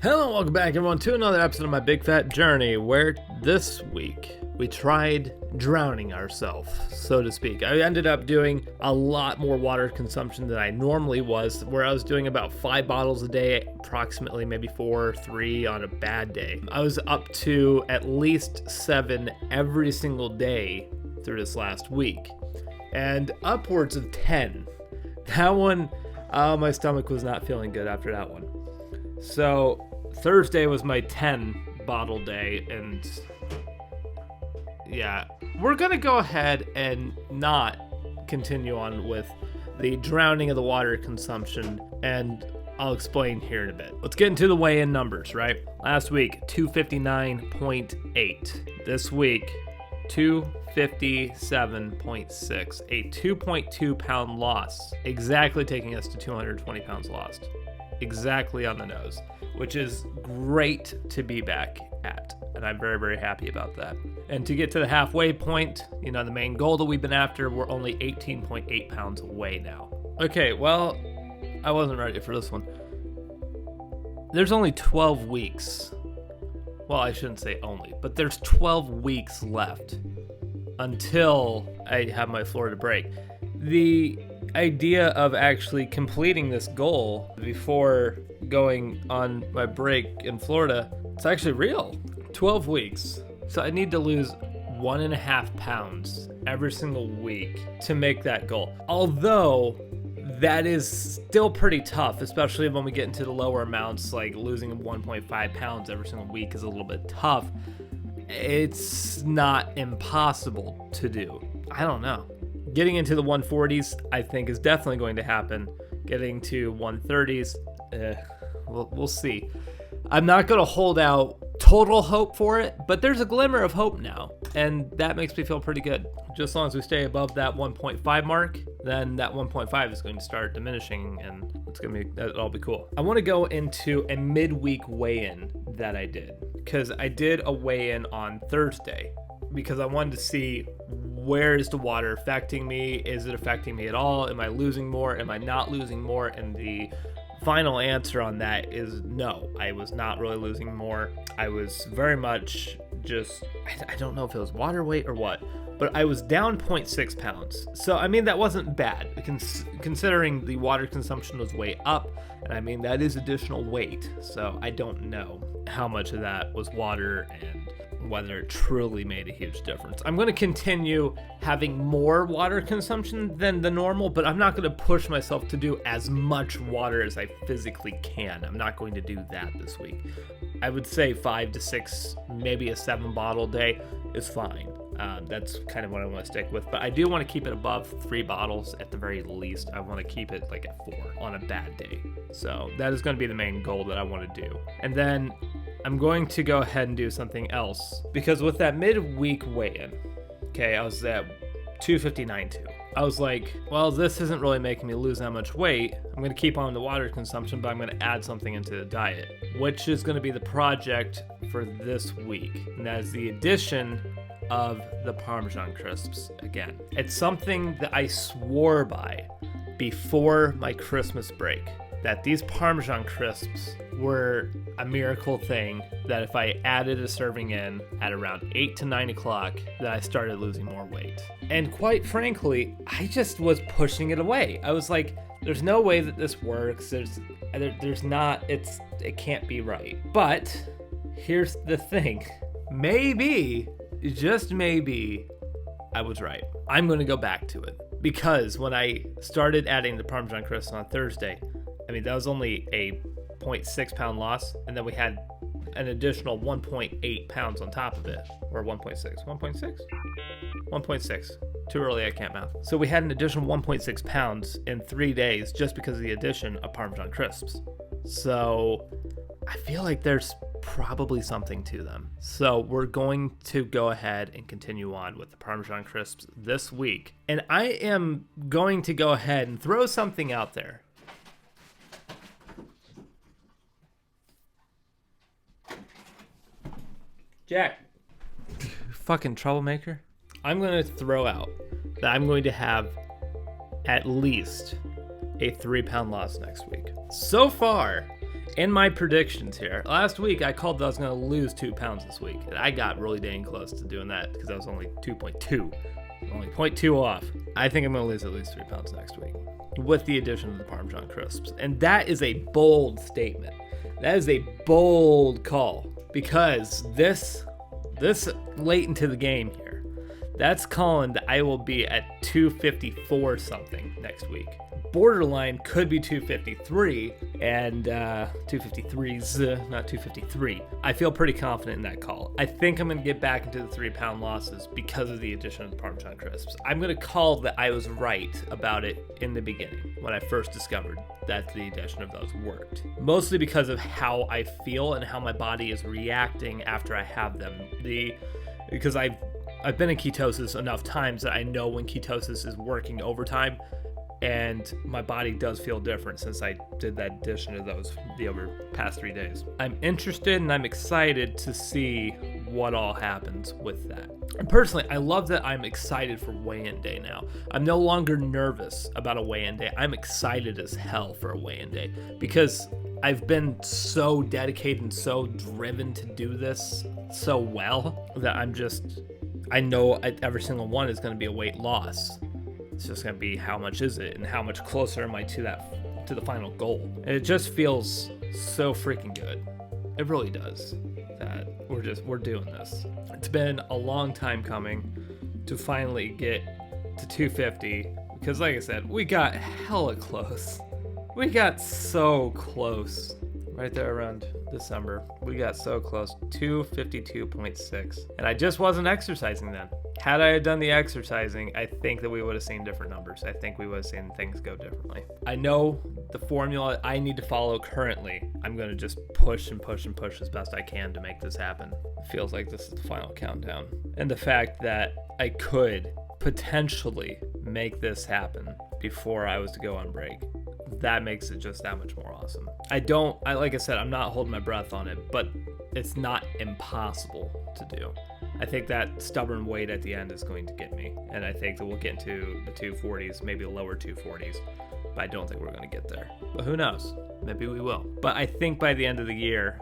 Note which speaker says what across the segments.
Speaker 1: Hello, welcome back everyone to another episode of my big fat journey, where this week we tried drowning ourselves, so to speak. I ended up doing a lot more water consumption than I normally was, where I was doing about 5 bottles a day, approximately maybe 4 or 3 on a bad day. I was up to at least 7 every single day through this last week, and upwards of 10. That one, my stomach was not feeling good after that one. So Thursday was my 10 bottle day, and yeah, we're gonna go ahead and not continue on with the drowning of the water consumption, and I'll explain here in a bit. Let's get into the weigh-in numbers, right? Last week, 259.8. This week, 257.6, a 2.2 pound loss, exactly taking us to 220 pounds lost. Exactly on the nose, which is great to be back at, and I'm very, very happy about that. And to get to the halfway point, the main goal that we've been after, we're only 18.8 pounds away now. Okay, well, I wasn't ready for this one. There's only 12 weeks. Well, I shouldn't say only, but there's 12 weeks left until I have my Florida break. The idea of actually completing this goal before going on my break in Florida, it's actually real. 12 weeks. So I need to lose 1.5 pounds every single week to make that goal. Although that is still pretty tough, especially when we get into the lower amounts, like losing 1.5 pounds every single week is a little bit tough. It's not impossible to do. I don't know. Getting into the 140s, I think, is definitely going to happen. Getting to 130s, we'll see. I'm not going to hold out total hope for it, but there's a glimmer of hope now, and that makes me feel pretty good. Just as long as we stay above that 1.5 mark, then that 1.5 is going to start diminishing, and that'll be cool. I want to go into a midweek weigh-in that I did, because I did a weigh-in on Thursday, because I wanted to see, where is the water affecting me? Is it affecting me at all? Am I losing more? Am I not losing more? And the final answer on that is no. I was not really losing more. I was very much just, I don't know if it was water weight or what, but I was down 0.6 pounds. So, that wasn't bad, considering the water consumption was way up. And that is additional weight. So I don't know how much of that was water and whether it truly made a huge difference. I'm going to continue having more water consumption than the normal, but I'm not going to push myself to do as much water as I physically can. I'm not going to do that this week. I would say 5 to 6, maybe a 7 bottle day is fine. That's kind of what I want to stick with, but I do want to keep it above 3 bottles at the very least. I want to keep it like at 4 on a bad day. So that is going to be the main goal that I want to do. And then I'm going to go ahead and do something else, because with that midweek weigh-in, okay, I was at 259.2. I was like, well, this isn't really making me lose that much weight. I'm going to keep on the water consumption, but I'm going to add something into the diet, which is going to be the project for this week. And that is the addition of the Parmesan crisps again. It's something that I swore by before my Christmas break, that these Parmesan crisps were a miracle thing, that if I added a serving in at around 8 to 9 o'clock, that I started losing more weight. And quite frankly, I just was pushing it away. I was like, there's no way that this works. It can't be right. But here's the thing. Maybe, just maybe, I was right. I'm going to go back to it, because when I started adding the Parmesan crisps on Thursday, that was only a 0.6 pound loss, and then we had an additional 1.8 pounds on top of it, or 1.6. Too early, I can't math. So we had an additional 1.6 pounds in 3 days just because of the addition of Parmesan crisps. So I feel like there's probably something to them. So we're going to go ahead and continue on with the Parmesan crisps this week. And I am going to go ahead and throw something out there. Jack, fucking troublemaker. I'm going to throw out that I'm going to have at least a 3-pound loss next week. So far, In my predictions here, last week I called that I was going to lose 2 pounds this week. And I got really dang close to doing that because I was only 2.2. Only 0.2 off. I think I'm going to lose at least 3 pounds next week with the addition of the Parmesan crisps. And that is a bold statement. That is a bold call because this late into the game here, that's calling that I will be at 254 something next week. Borderline could be 253 and 253's not 253. I feel pretty confident in that call. I think I'm going to get back into the 3 pound losses because of the addition of the Parmesan crisps. I'm going to call that I was right about it in the beginning when I first discovered that the addition of those worked. Mostly because of how I feel and how my body is reacting after I have them. Because I've been in ketosis enough times that I know when ketosis is working overtime, and my body does feel different since I did that addition of those the over past 3 days. I'm interested and I'm excited to see what all happens with that. And personally, I love that I'm excited for weigh-in day now. I'm no longer nervous about a weigh-in day. I'm excited as hell for a weigh-in day because I've been so dedicated and so driven to do this so well that I know every single one is going to be a weight loss. It's just going to be how much is it and how much closer am I to the final goal. And it just feels so freaking good. It really does that we're doing this. It's been a long time coming to finally get to 250 because like I said, we got hella close. We got so close right there around December. We got so close, 252.6. And I just wasn't exercising then. Had I done the exercising, I think that we would have seen different numbers. I think we would have seen things go differently. I know the formula I need to follow currently. I'm going to just push and push and push as best I can to make this happen. It feels like this is the final countdown. And the fact that I could potentially make this happen before I was to go on break, that makes it just that much more awesome. Like I said, I'm not holding my breath on it, but it's not impossible to do. I think that stubborn weight at the end is going to get me, and I think that we'll get into the 240s, maybe the lower 240s, but I don't think we're going to get there. But who knows? Maybe we will. But I think by the end of the year,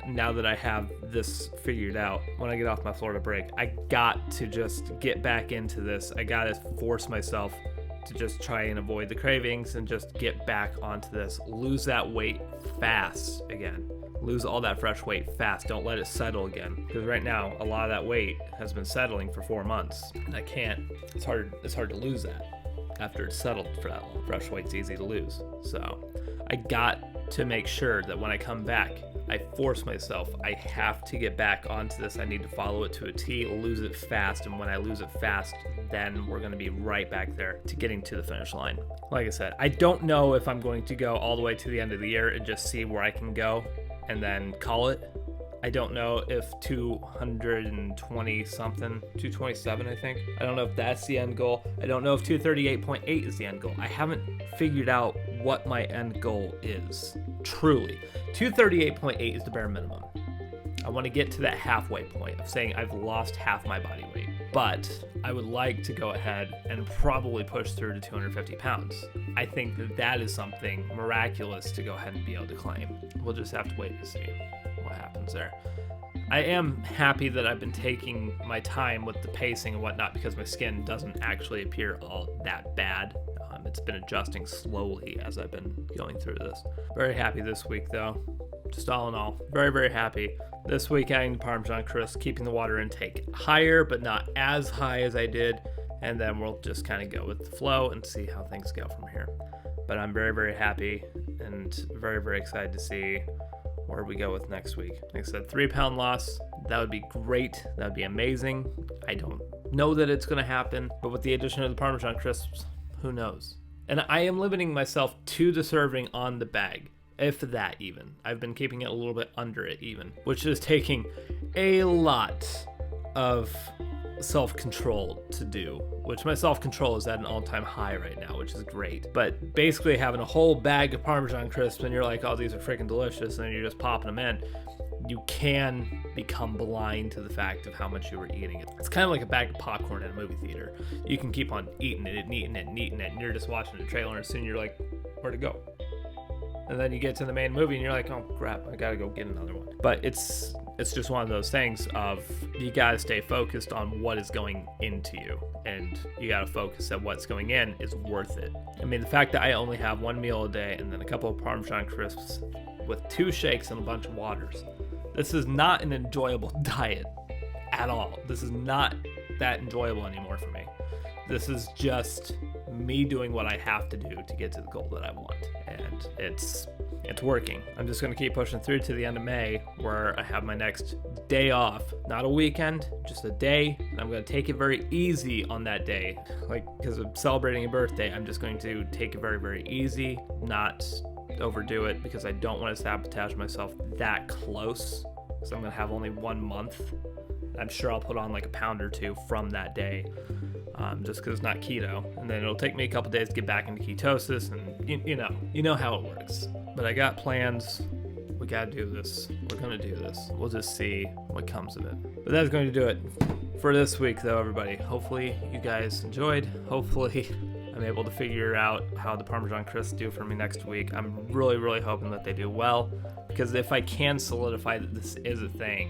Speaker 1: now that I have this figured out, when I get off my Florida break, I got to just get back into this. I got to force myself to just try and avoid the cravings and just get back onto this. Lose that weight fast again. Lose all that fresh weight fast. Don't let it settle again. Because right now, a lot of that weight has been settling for 4 months. And I can't. It's hard to lose that after it's settled for that long. Fresh weight's easy to lose. So I got to make sure that when I come back, I force myself. I have to get back onto this. I need to follow it to a T, lose it fast. And when I lose it fast, then we're going to be right back there to getting to the finish line. Like I said, I don't know if I'm going to go all the way to the end of the year and just see where I can go and then call it. I don't know if 220 something, 227 I think. I don't know if that's the end goal. I don't know if 238.8 is the end goal. I haven't figured out what my end goal is, truly. 238.8 is the bare minimum. I want to get to that halfway point of saying I've lost half my body weight. But I would like to go ahead and probably push through to 250 pounds. I think that is something miraculous to go ahead and be able to claim. We'll just have to wait and see what happens there. I am happy that I've been taking my time with the pacing and whatnot because my skin doesn't actually appear all that bad. It's been adjusting slowly as I've been going through this. Very happy this week though. Just all in all, very, very happy. This week adding the Parmesan crisp, keeping the water intake higher, but not as high as I did. And then we'll just kind of go with the flow and see how things go from here. But I'm very, very happy and very, very excited to see where we go with next week. Like I said, 3 pound loss, that would be great. That would be amazing. I don't know that it's going to happen, but with the addition of the Parmesan crisps, who knows? And I am limiting myself to the serving on the bag, if that even. I've been keeping it a little bit under it even, which is taking a lot of self-control to do, which my self-control is at an all-time high right now, which is great. But basically having a whole bag of Parmesan crisps and you're like, oh, these are freaking delicious, and you're just popping them in, you can become blind to the fact of how much you were eating it. It's kind of like a bag of popcorn in a movie theater. You can keep on eating it and eating it and eating it, and you're just watching the trailer, and soon you're like, where'd it go? And then you get to the main movie and you're like, oh crap, I gotta go get another one. But it's just one of those things of you gotta stay focused on what is going into you, and you gotta focus that what's going in is worth it. I mean, the fact that I only have one meal a day and then a couple of Parmesan crisps with 2 shakes and a bunch of waters. This is not an enjoyable diet at all. This is not that enjoyable anymore for me. This is just me doing what I have to do to get to the goal that I want. And it's working. I'm just going to keep pushing through to the end of May, where I have my next day off. Not a weekend, just a day. And I'm going to take it very easy on that day. Like, because I'm celebrating a birthday, I'm just going to take it very, very easy, not overdo it, because I don't want to sabotage myself that close. So I'm going to have only 1 month. I'm sure I'll put on like a pound or 2 from that day. Just because it's not keto, and then it'll take me a couple days to get back into ketosis, and you know how it works. But I got plans. We gotta do this. We're gonna do this. We'll just see what comes of it. But that's going to do it for this week, though, everybody. Hopefully you guys enjoyed. Hopefully I'm able to figure out how the Parmesan crisps do for me next week. I'm really, really hoping that they do well, because if I can solidify that this is a thing,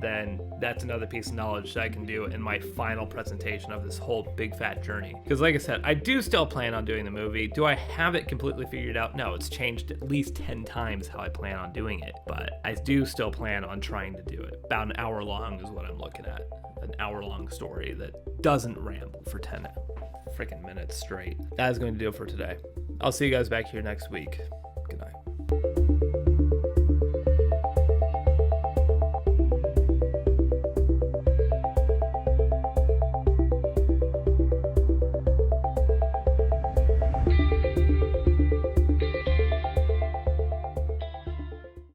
Speaker 1: then that's another piece of knowledge that I can do in my final presentation of this whole big fat journey. Because like I said, I do still plan on doing the movie. Do I have it completely figured out? No, it's changed at least 10 times how I plan on doing it. But I do still plan on trying to do it. About an hour long is what I'm looking at. An hour long story that doesn't ramble for 10 freaking minutes straight. That is going to do it for today. I'll see you guys back here next week. Good night.